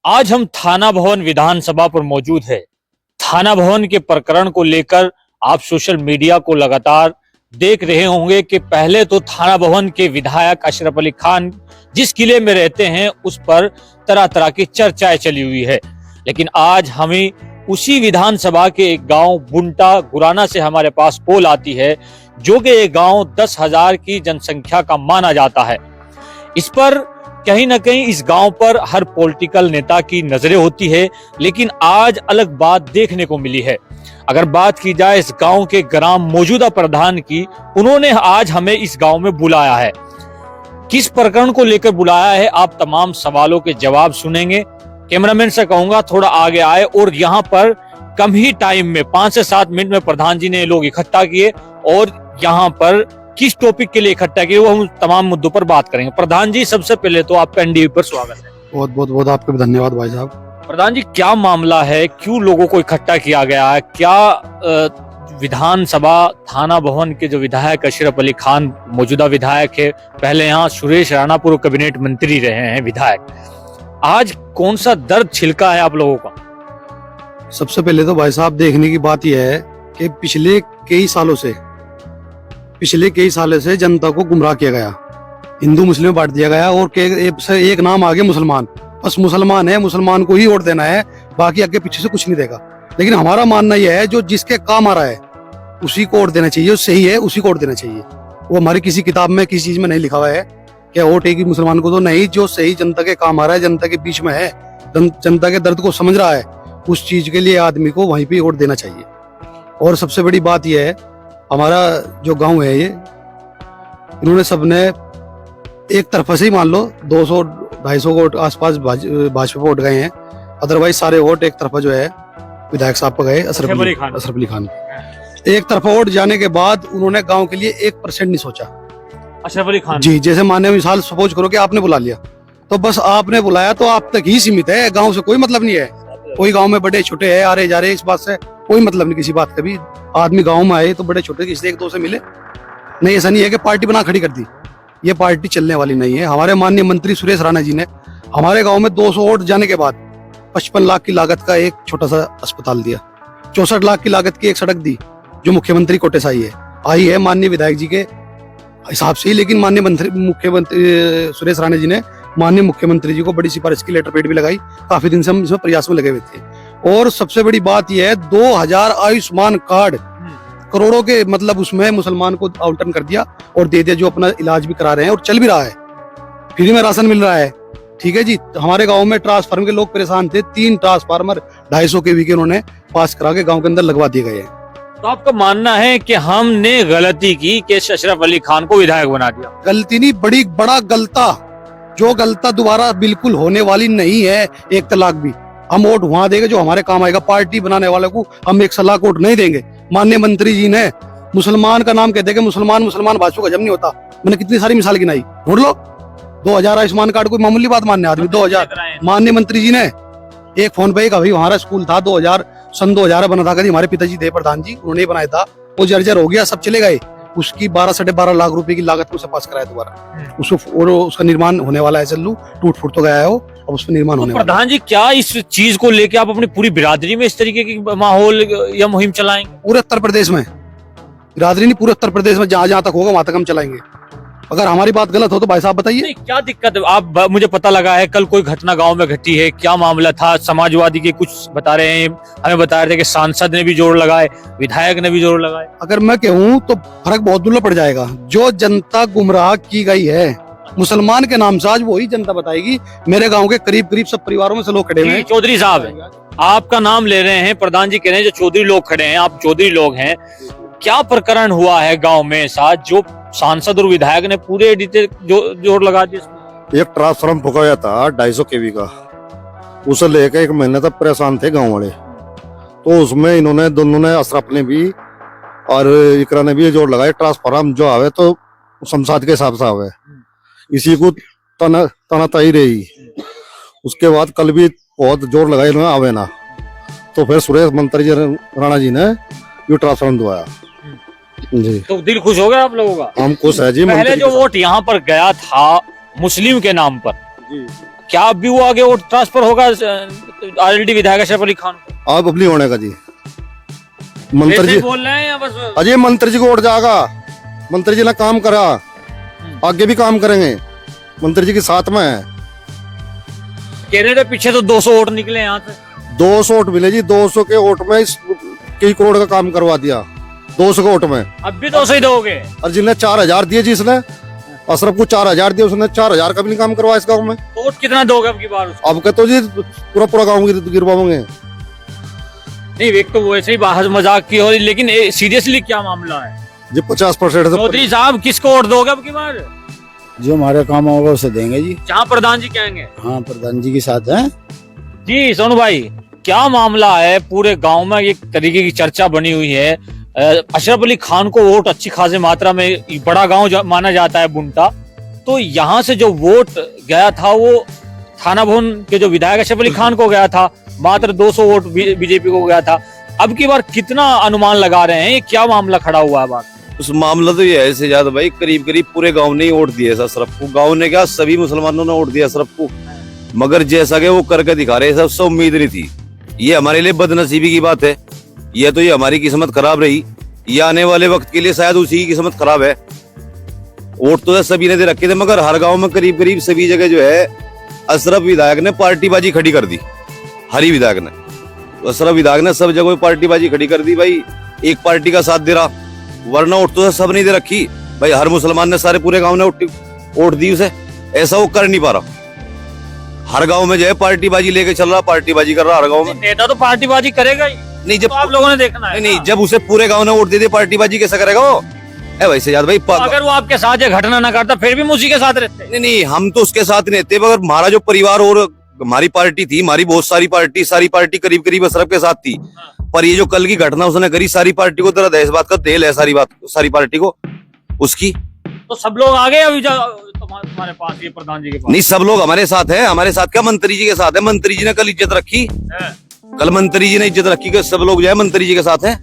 आज हम थाना भवन विधानसभा पर मौजूद है। थाना भवन के प्रकरण को लेकर आप सोशल मीडिया को लगातार देख रहे होंगे कि पहले तो थाना भवन के विधायक अशरफ अली खान जिस किले में रहते हैं उस पर तरह तरह की चर्चाएं चली हुई है, लेकिन आज हमें उसी विधानसभा के एक गांव बुंटा गुराना से हमारे पास कॉल आती है, जो कि एक गांव 10,000 की जनसंख्या का माना जाता है। इस पर कहीं ना कहीं इस गांव पर हर पॉलिटिकल नेता की नजरें होती है, लेकिन आज अलग बात देखने को मिली है। अगर बात की जाए इस गांव के ग्राम मौजूदा प्रधान की, उन्होंने आज हमें इस गांव में बुलाया है। किस प्रकरण को लेकर बुलाया है, आप तमाम सवालों के जवाब सुनेंगे। कैमरामैन से कहूंगा थोड़ा आगे आए, और यहाँ पर कम ही टाइम में 5 से 7 मिनट में प्रधान जी ने लोग इकट्ठा किए, और यहाँ पर किस टॉपिक के लिए इकट्ठा किए वो हम तमाम मुद्दों पर बात करेंगे। प्रधान जी, सबसे पहले तो आपका एनडीवी पर स्वागत है। बहुत बहुत बहुत आपका धन्यवाद भाई साहब। प्रधान जी, क्या मामला है, क्यों लोगों को इकट्ठा किया गया है? क्या विधानसभा थाना भवन के जो विधायक अशरफ अली खान मौजूदा विधायक है, पहले यहाँ सुरेश राणा पूर्व कैबिनेट मंत्री रहे हैं विधायक, आज कौन सा दर्द छिलका है आप लोगों का? सबसे पहले तो भाई साहब देखने की बात यह है कि पिछले कई सालों से जनता को गुमराह किया गया, हिंदू मुस्लिम में बांट दिया गया, और एक नाम आ गया मुसलमान। बस मुसलमान है, मुसलमान को ही वोट देना है, बाकी आगे पीछे से कुछ नहीं देगा। लेकिन हमारा मानना यह है जो जिसके काम आ रहा है उसी को वोट देना चाहिए, जो सही है उसी को वोट देना चाहिए। वो हमारी किसी किताब में किसी चीज में नहीं लिखा हुआ है कि वोट एक ही मुसलमान को, तो नहीं, जो सही जनता के काम आ रहा है, जनता के बीच में है, जनता के दर्द को समझ रहा है, उस चीज के लिए आदमी को वहीं पे वोट देना चाहिए। और सबसे बड़ी बात यह है, हमारा जो गांव है ये, इन्होंने सबने एक तरफा से ही मान लो 200-250 वोट आसपास भाजपा वोट गए हैं, अदरवाइज सारे वोट एक तरफा जो है विधायक साहब को गए, अशरफ अली खान। एक तरफा वोट जाने के बाद उन्होंने गांव के लिए 1% नहीं सोचा। अशरफ अली खान जी, जैसे माननीय मिसाल सपोज करो कि आपने बुला लिया, तो बस आपने बुलाया तो आप तक ही सीमित है, गांव से कोई मतलब नहीं है। कोई गांव में बड़े छोटे है, आ रहे जा रहे, इस बात से कोई मतलब नहीं किसी बात का भी। आदमी गांव में आए तो बड़े छोटे किसी एक दो से मिले, नहीं, ऐसा नहीं है कि पार्टी बना खड़ी कर दी। ये पार्टी चलने वाली नहीं है। हमारे माननीय मंत्री सुरेश राणा जी ने हमारे गांव में 200 वोट जाने के बाद 55 लाख की लागत का एक छोटा सा अस्पताल दिया, 64 लाख की लागत की एक सड़क दी, जो मुख्यमंत्री कोटे से आई है माननीय विधायक जी के हिसाब से ही। लेकिन माननीय मुख्यमंत्री सुरेश राणा जी ने माननीय मुख्यमंत्री जी को बड़ी सिफारिश की लेटर पेड भी लगाई। काफी दिन से हम इसमें प्रयास में लगे हुए थे। और सबसे बड़ी बात यह है, 2000 आयुष्मान कार्ड करोड़ों के, मतलब उसमें मुसलमान को आवंटन कर दिया और दे दिया, जो अपना इलाज भी करा रहे हैं और चल भी रहा है, फ्री में राशन मिल रहा है। ठीक है जी। हमारे गांव में ट्रांसफार्मर के लोग परेशान थे, 3 ट्रांसफार्मर 250 केवी के उन्होंने पास करा के गांव के अंदर लगवा दिए गए हैं। तो आपका मानना है कि हमने गलती की कि अशरफ अली खान को विधायक बना दिया? गलती नहीं, बड़ा गलता, जो गलता दोबारा बिल्कुल होने वाली नहीं है। 1 तलाक भी हम वोट वहां देंगे जो हमारे काम आएगा। पार्टी बनाने वाले को हम 1 लाख वोट नहीं देंगे। माननीय मंत्री जी ने मुसलमान का नाम कहते कि मुसलमान भाषा का जम नहीं होता। मैंने कितनी सारी मिसाल गिनाई, ढूंढ लो। 2000 आयुष्मान कार्ड कोई मामूली बात मानने आदमी, 2000 माननीय मंत्री जी ने एक फोन पे का, भाई हमारा स्कूल था 2000 में बना था, हमारे पिताजी थे प्रधान जी, उन्होंने बनाया था, वो जर्जर हो गया, सब चले गए। उसकी 12-12.5 लाख रुपए की लागत में उसे पास कराया दोबारा उसको, और उसका निर्माण होने वाला है। चल्लू टूट फूट तो गया है वो, अब उसका निर्माण होने वाला है। प्रधान जी, क्या इस चीज को लेके आप अपनी पूरी बिरादरी में इस तरीके की माहौल या मुहिम चलाएंगे? पूरे उत्तर प्रदेश में, बिरादरी नहीं, पूरे उत्तर प्रदेश में जहाँ जहाँ तक होगा वहां तक हम चलाएंगे। अगर हमारी बात गलत हो तो भाई साहब बताइए। क्या दिक्कत है? आप मुझे पता लगा है कल कोई घटना गांव में घटी है, क्या मामला था? समाजवादी के कुछ बता रहे हैं, हमें बता रहे थे कि सांसद ने भी जोर लगाए, विधायक ने भी जोर लगाए। अगर मैं कहूँ तो फर्क बहुत दूर पड़ जाएगा। जो जनता गुमराह की गई है मुसलमान के नाम से, आज वही जनता बताएगी। मेरे गाँव के करीब सब परिवारों में से लोग खड़े हुए हैं। चौधरी साहब, आपका नाम ले रहे हैं, प्रधान जी कह रहे हैं जो चौधरी लोग खड़े हैं, आप चौधरी लोग हैं। क्या प्रकरण हुआ है गांव में साथ, जो सांसद और विधायक ने पूरे जोर लगा दिया? एक ट्रांसफार्मर फूका गया था 250 केवी का, उसे लेकर 1 महीने तक परेशान थे गांव वाले। तो उसमें इन्होंने दोनों ने, अशरफ ने भी और इकरा ने भी जोर लगाया, ट्रांसफार्मर जो आवे तो शमशाद के हिसाब से आवे, इसी को तनाताई रही। उसके बाद कल भी बहुत जोर लगाया इन्होंने, आवे ना, तो फिर सुरेश मंत्री जी राणा जी ने ये ट्रांसफार्मर दवाया जी। तो दिल खुश हो गया आप लोगों का? हम खुश है जी। पहले जो वोट यहाँ पर गया था मुस्लिम के नाम पर, क्या अब भी वो आगे वोट ट्रांसफर होगा ऑलरेडी विधायक अशरफ अली खान को? आप अपनी होने का जी मंत्री वैसे जी ही बोल रहे हैं या बस? अजय मंत्री जी को वोट जाएगा। मंत्री जी ने काम करा, आगे भी काम करेंगे, मंत्री जी के साथ में है। कह रहे थे पीछे तो 200 वोट निकले यहाँ से। 200 वोट मिले जी, 200 के वोट में कई करोड़ का काम करवा दिया 200 के वोट में। अब भी 200 ही दोगे? और जिन्हें 4000 दिए, जिसने अशरफ को 4000 दिए, उसने 4000 का भी नहीं काम करवाया इस गाँव में। वोट कितना दोगे अब की बार उसको? अब के तो जी पूरा गाँव गिरवाओगे। नहीं, एक तो वैसे ही बाहर मजाक की हो रही, लेकिन सीरियसली क्या मामला है जी? 50% चौधरी साहब किसको वोट दोगे अब की बार? जो हमारे काम होगा उसे देंगे जी। जहाँ प्रधान जी कहेंगे। हाँ, प्रधान जी के साथ हैं। जी सोनू भाई, क्या मामला है? पूरे गांव में एक तरीके की चर्चा बनी हुई है। अशरफ अली खान को वोट अच्छी खासी मात्रा में, बड़ा गांव माना जाता है बुंटा, तो यहाँ से जो वोट गया था वो थाना भवन के जो विधायक अशरफ अली खान को गया था, मात्र 200 वोट बीजेपी को गया था। अब की बार कितना अनुमान लगा रहे हैं? क्या मामला खड़ा हुआ है बात? उस मामला तो ये है सिजाद भाई, करीब करीब पूरे गांव ने ही वोट दिए अशरफ को। गांव ने क्या, सभी मुसलमानों ने वोट दिया अशरफ को। मगर जैसा कि वो करके दिखा रहे, सबसे उम्मीद नहीं थी। ये हमारे लिए बदनसीबी की बात है। ये तो ये हमारी किस्मत खराब रही, ये आने वाले वक्त के लिए शायद उसी की किस्मत खराब है। वोट तो सभी ने दे रखे थे, मगर हर गाँव में करीब करीब सभी जगह जो है अशरफ विधायक ने पार्टीबाजी खड़ी कर दी। हरी विधायक ने, अशरफ विधायक ने सब जगह पार्टीबाजी खड़ी कर दी भाई। एक पार्टी का साथ दे रहा, वरना वोट तो सब नहीं दे रखी भाई। हर मुसलमान ने, सारे पूरे गांव ने वोट दी उसे। ऐसा वो कर नहीं पा रहा। हर गांव में जो है पार्टीबाजी लेके चल रहा, पार्टीबाजी कर रहा हर गांव में। नेता तो पार्टीबाजी करेगा ही नहीं, जब तो आप लोगों ने देखना है। नहीं, जब उसे पूरे गांव ने वोट दे दिए, पार्टीबाजी कैसे करेगा वो? वैसे याद भाई तो अगर वो आपके साथ ये घटना ना करता फिर भी उसी के साथ रहते। नहीं नहीं, हम तो उसके साथ नहीं रहते, मगर हमारा जो परिवार और हमारी पार्टी थी, हमारी बहुत सारी पार्टी करीब करीब अशरफ के साथ थी। पर ये जो कल की घटना उसने करी, सारी पार्टी को दर्द है, इस बात का तेल है सारी पार्टी को उसकी। तो सब लोग आ गए अभी तुम्हारे पास, ये प्रधान जी के पास? नहीं, सब लोग हमारे साथ हैं। हमारे साथ क्या, मंत्री जी के साथ है। मंत्री जी ने कल इज्जत रखी, कल मंत्री जी ने इज्जत रखी कि सब लोग जो है मंत्री जी के साथ हैं।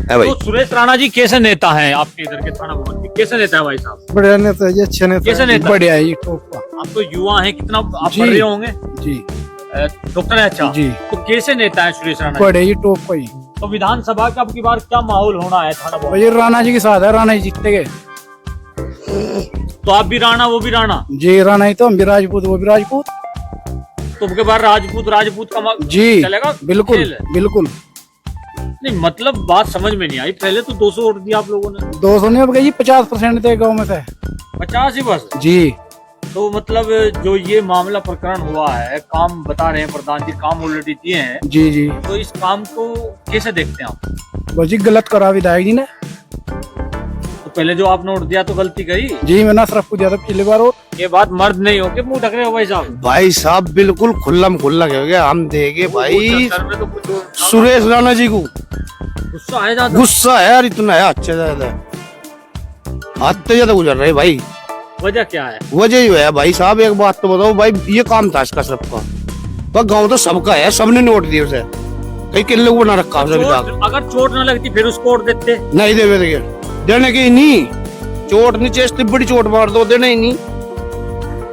है भाई। तो सुरेश राणा जी कैसे नेता हैं आपके इधर के थाना भवन के? कैसे नेता है भाई साहब? बढ़िया नेता है, अच्छे नेता। कैसे नेता? बढ़िया है, टॉप का। आप तो युवा हैं, कितना आप जी। पढ़ रहे होंगे? जी डॉक्टर है। अच्छा जी, तो कैसे नेता है सुरेश राणा जी? बढ़िया, टॉप का ही। तो विधानसभा का अब की बार क्या माहौल होना है थाना भवन? भाई राणा जी के साथ है, राणा जी जीतते गए। तो आप भी राणा, वो भी राणा? जी, राणा ही तो, हम भी राजपूत, वो भी राजपूत। तो अब की बार राजपूत का जी चलेगा? बिल्कुल खेल है? बिल्कुल। नहीं, मतलब बात समझ में नहीं आई। पहले तो 200 वोट दिया आप लोगों ने। 200 नहीं, अब गई 50% थे गाँव में से। 50 ही बस? जी। तो मतलब जो ये मामला प्रकरण हुआ है, काम बता रहे हैं प्रधान जी, काम ऑलरेडी दिए हैं, जी जी। तो इस काम को कैसे देखते हैं आप? बस जी, गलत करा विधायक जी ने। तो पहले जो आपने वोट दिया तो गलती करी। जी, मैंने अशरफ को दिया था पिछली बार वोट। ये बात मर्द नहीं हो के मुंह ढक रहे हो भाई साहब? भाई साहब बिल्कुल खुल्लम खुल्ला हो गया। हम देंगे भाई सर में तो कुछ सुरेश राणा जी को गुस्सा है ज्यादा। गुस्सा है यार, इतना है अच्छे ज्यादा हद से ज्यादा गुजर रहे भाई। वजह क्या है? वजह ही है भाई साहब, एक बात तो बताओ भाई, ये काम था इसका सबका, पर गाँव तो सबका है, सबने नोट दिए उसे। कई किले को बना रखा उसे अगर चोट न लगती फिर उसको वोट देते? नहीं देवे, देने की नहीं, चोट नहीं चेस्ती, बड़ी चोट मार दो, देने ही नहीं,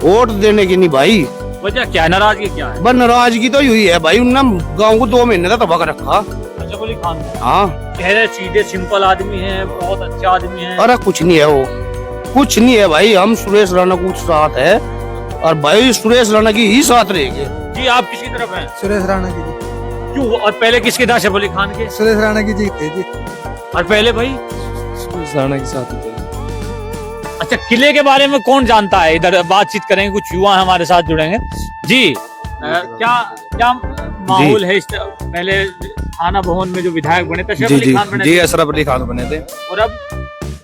वोट देने की नहीं भाई। वजह क्या है? नाराजगी क्या है? बस नाराजगी तो यही है भाई, उन्होंने गाँव को 2 महीने तक तबाह कर रखा। अशरफ अली खान हाँ, कह रहे सीधे सिंपल आदमी है, बहुत अच्छा आदमी है। अरे कुछ नहीं है वो, कुछ नहीं है भाई। हम सुरेश राणा को साथ है, और भाई सुरेश राणा की ही साथ रहेंगे। जी, आप किसकी तरफ हैं? सुरेश राणा की जी। क्यों? और पहले किसके था? अशरफ अली खान के? सुरेश राणा की जीत है जी। और पहले भाई सुरेश राणा के साथ थे। अच्छा, किले के बारे में कौन जानता है? इधर बातचीत करेंगे, कुछ युवा हमारे साथ जुड़ेंगे। जी, क्या क्या माहौल है? पहले थाना भवन में जो विधायक बने थे अशरफ अली खान बने जी, थे, अशरफ अली खान बने थे। और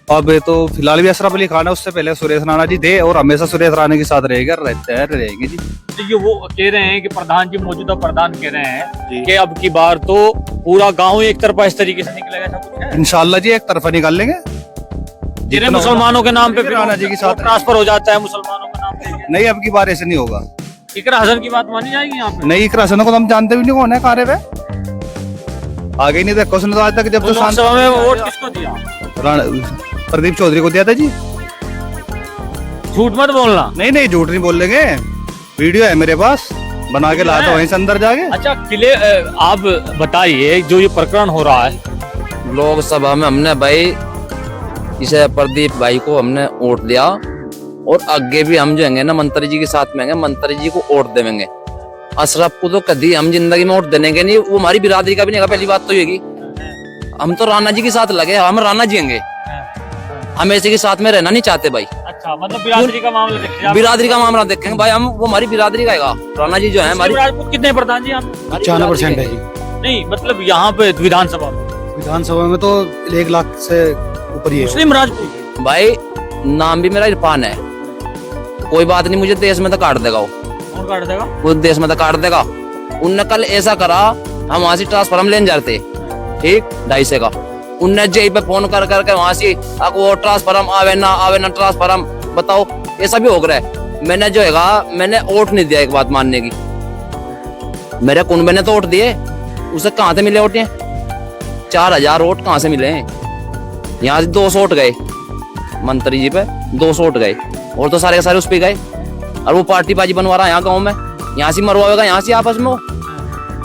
अब तो फिलहाल भी अशरफ अली खान है, उससे पहले सुरेश राणा जी थे, और हमेशा सुरेश राणा के साथ रहेंगे जी। तो ये वो कह रहे हैं कि प्रधान जी, मौजूदा प्रधान कह रहे हैं कि अब की बार तो पूरा गांव एक तरफा इस तरीके से निकलेगा, ऐसा कुछ है? इंशाल्लाह जी, एक तरफा निकाल लेंगे। जितने मुसलमानों के नाम पे राणा जी के साथ ट्रांसफर हो जाता है मुसलमानों के नाम पे। नहीं, अब की बार ऐसे नहीं होगा। इकरा हसन की बात मानी जाएगी यहाँ पे? नहीं, इकरा हसन को तो हम जानते भी नहीं कौन है, कार्य पे आगे नहीं देखो, उसने तो आज तक जब तो लोकसभा में वोट किसको दिया? प्रदीप चौधरी को दिया था जी। झूठ मत बोलना। नहीं नहीं, झूठ नहीं बोल लेंगे। वीडियो है मेरे पास, बना के लाया था वहीं से अंदर जाके। अच्छा किले आप बताइए जो ये प्रकरण हो रहा है, लोकसभा में हमने भाई इसे प्रदीप भाई को हमने वोट दिया और आगे भी हम जो हैंगे ना मंत्री जी के साथ में हैंगे, मंत्री जी को वोट देंगे। अशरफ को तो कभी हम जिंदगी में वोट देंगे नहीं, वो हमारी बिरादरी का भी नहीं है। पहली बात तो ये हम तो राणा जी के साथ लगे, हम राणा जी होंगे, हम ऐसे के साथ में रहना नहीं चाहते भाई। अच्छा मतलब बिरादरी का मामला देखेंगे आप? बिरादरी का मामला देखेंगे भाई, हम वो हमारी बिरादरी का है। राणा जी जो है हमारी, राजपूत कितने प्रधान जी आप? 95% है जी। नहीं मतलब यहाँ पे विधानसभा में विधानसभा में तो 1 लाख से ऊपर ही है। मुस्लिम राजपूत भाई नाम भी मेरा इरफान है, कोई बात नहीं, मुझे देश में तो काट देगा कौन काट देगा? वो देश में तो काट देगा। उनने कल ऐसा करा, हम वहां से ट्रांसफार्म लेने जाते, ठीक 250 का, उनने जेई पे फोन कर करके वहां से वो ट्रांसफार्म आवे ना ट्रांसफार्म, बताओ ऐसा भी हो रहा है। मैंने जो है मैंने वोट नहीं दिया, एक बात मानने की, मेरे कुनबे ने तो वोट दिए, उसे कहाँ से मिले वोट? 4000 वोट कहाँ से मिले? यहाँ से 200 वोट गए मंत्री जी पे, 200 वोट गए, और तो सारे के सारे उस पे गए। और वो पार्टी बाजी बनवा रहा है यहाँ गाँव में, यहाँ से मरवाएगा, यहाँ से आपस में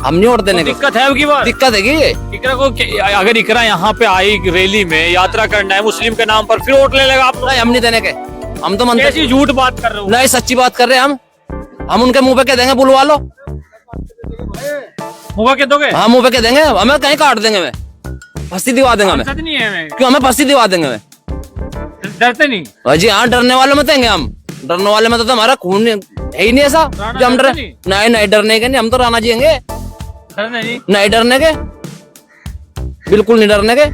हम नहीं वोट देने तो का। दिक्कत है अब की बार? दिक्कत है कि इकरा को अगर इकरा यहाँ पे आई रैली में यात्रा करना है मुस्लिम के नाम पर, फिर वोट ले लेगा आप लोग? नहीं, हम नहीं देने के, हम तो मंत्री कैसी झूठ बात कर रहे हो? नहीं, सच्ची बात कर रहे हैं हम उनके मुंह पे कह देंगे बुलवा लो, मुँह के दोगे? हाँ मुंह पे कह देंगे, हमें कहीं काट देंगे, हमें फंसी दिवा देंगे, हमें सांसद नहीं है मैं। क्यों, हमें फंसी दिवा देंगे, हमें डरते नहीं? जी हाँ, डरने वाले में देंगे हम, डरने वाले में तो हमारा खून है ही नहीं ऐसा जो हम डर नहीं डरने के नहीं, हम तो राणा जी होंगे, डरने नहीं? नहीं डरने के, बिल्कुल नहीं डरने के।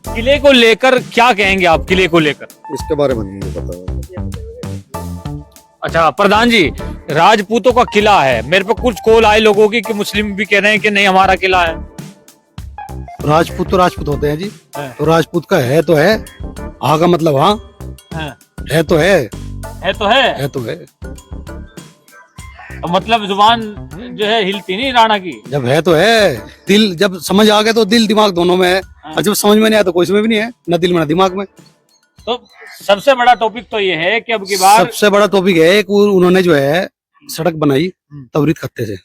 किले को लेकर क्या कहेंगे आप? किले को लेकर इसके बारे में नहीं पता। अच्छा प्रधान जी, राजपूतों का किला है, मेरे पे कुछ कॉल आए लोगों की कि मुस्लिम भी कह रहे हैं कि नहीं हमारा किला है। राजपूत तो राजपूत होते हैं जी, हाँ। तो राजपूत का है तो है, हाँ का मतलब हाँ, हाँ। है तो है, है तो है, है तो है। मतलब जुबान जो है हिलती नहीं राणा की। जब है तो है, दिल जब समझ आ गया तो दिल दिमाग दोनों में है, और जब समझ में नहीं आया तो कोई इसमें भी नहीं है, न दिल में न दिमाग में। तो सबसे बड़ा टॉपिक तो ये है कि अब की बार सबसे बड़ा टॉपिक है कि उन्होंने जो है सड़क बनाई तवरीत खत्ते से,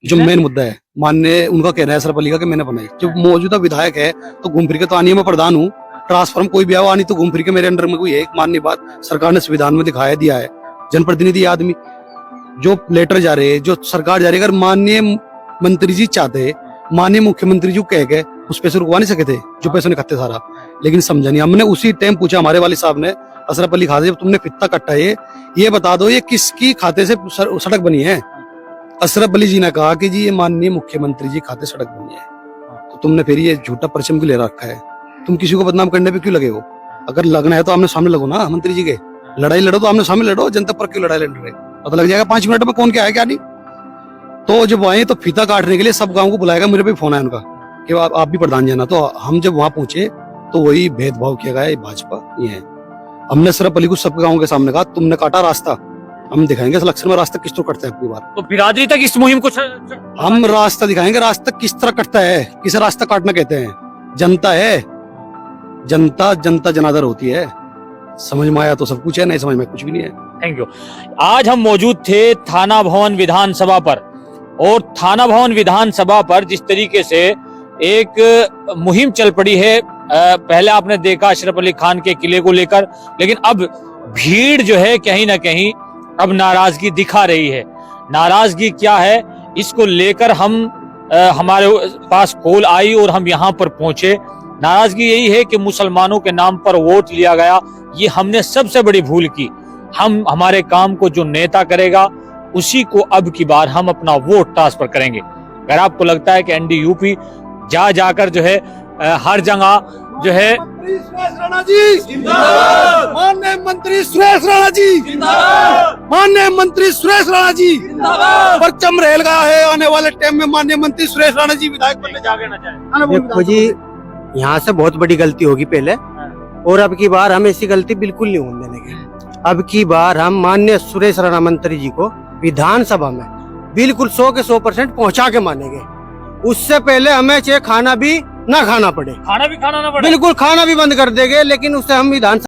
जो मेन मुद्दा है। माननीय उनका कहना है अशरफ अली का कि मैंने बनाई, जो मौजूदा विधायक है तो घूम फिर के तो आनी, मैं प्रधान हूँ, ट्रांसफार्म कोई भी आओ आनी तो घूम फिर के मेरे अंडर में कोई है। एक माननीय बात सरकार ने संविधान में दिखाया दिया है, जनप्रतिनिधि आदमी जो लेटर जा रहे, जो सरकार जा रही है, अगर माननीय मंत्री जी चाहते, माननीय मुख्यमंत्री जी कह के उस पैसे रुकवा नहीं सके थे जो पैसे ने खत्ते सारा, लेकिन समझा नहीं। हमने उसी टाइम पूछा हमारे वाली साहब ने, अशरफ अली खान से, जब तुमने फित्ता कट्टा है ये बता दो ये किसकी खाते से सड़क बनी है? अशरफ अली जी ने कहा कि जी ये माननीय मुख्यमंत्री जी खाते सड़क बनी है। तो तुमने फिर ये झूठा परचम क्यों ले रखा है? तुम किसी को बदनाम करने पे क्यों लगे हो? अगर लगना है तो आमने सामने लगो ना, मंत्री जी के लड़ाई लड़ो तो आमने सामने लड़ो, जनता पर क्यों लड़ाई लड़ रहे? पता लग जाएगा 5 मिनट में कौन क्या है क्या नहीं। तो जब आए तो फीता काटने के लिए सब गाँव को बुलाएगा, मेरे पे फोन आया उनका कि आप भी प्रधान जाना। तो हम जब वहां पहुंचे तो वही भेदभाव किया गया, भाजपा ये है। हमने अशरफ अली को सब गाँव के सामने कहा तुमने काटा रास्ता, हम दिखाएंगे इलेक्शन में रास्ता किस तरह कटता है आपकी बार। तो बिरादरी तक इस मुहिम को हम रास्ता दिखाएंगे, रास्ता किस तरह कटता है, किसे रास्ता काटना कहते हैं। जनता है, जनता जनादर होती है, समझ में आया तो सब कुछ है, नहीं समझ में कुछ भी नहीं है। Thank you. आज हम मौजूद थे थाना भवन विधानसभा पर, और थाना भवन विधानसभा पर जिस तरीके से एक मुहिम चल पड़ी है, पहले आपने देखा अशरफ अली खान के किले को लेकर, लेकिन अब भीड़ जो है कहीं ना कहीं अब नाराजगी दिखा रही है। नाराजगी क्या है इसको लेकर हम हमारे पास कॉल आई और हम यहाँ पर पहुंचे। नाराजगी यही है कि मुसलमानों के नाम पर वोट लिया गया, ये हमने सबसे बड़ी भूल की। हम हमारे काम को जो नेता करेगा उसी को अब की बार हम अपना वोट ट्रांसफर करेंगे। अगर आपको लगता है कि एनडी यूपी जा जाकर जो है हर जगह जो है मंत्री सुरेश राणा जी जिंदाबाद, माननीय मंत्री सुरेश राणा जी जिंदाबाद, माननीय मंत्री सुरेश राणा जी जिंदाबाद, परचम रेल गया है आने वाले टाइम में माननीय मंत्री सुरेश राणा जी विधायक बनने जागे ना जाए। देखो जी, यहाँ से बहुत बड़ी गलती होगी पहले, और अब की बार हम ऐसी गलती बिल्कुल नहीं होने देंगे। अब की बार हम माननीय सुरेश राणा मंत्री जी को विधानसभा में बिल्कुल 100 के 100% पहुंचा के मानेंगे। उससे पहले हमें चाहे खाना भी ना खाना पड़े, खाना भी खाना ना पड़े, बिल्कुल खाना भी बंद कर देंगे, लेकिन उससे हम विधानसभा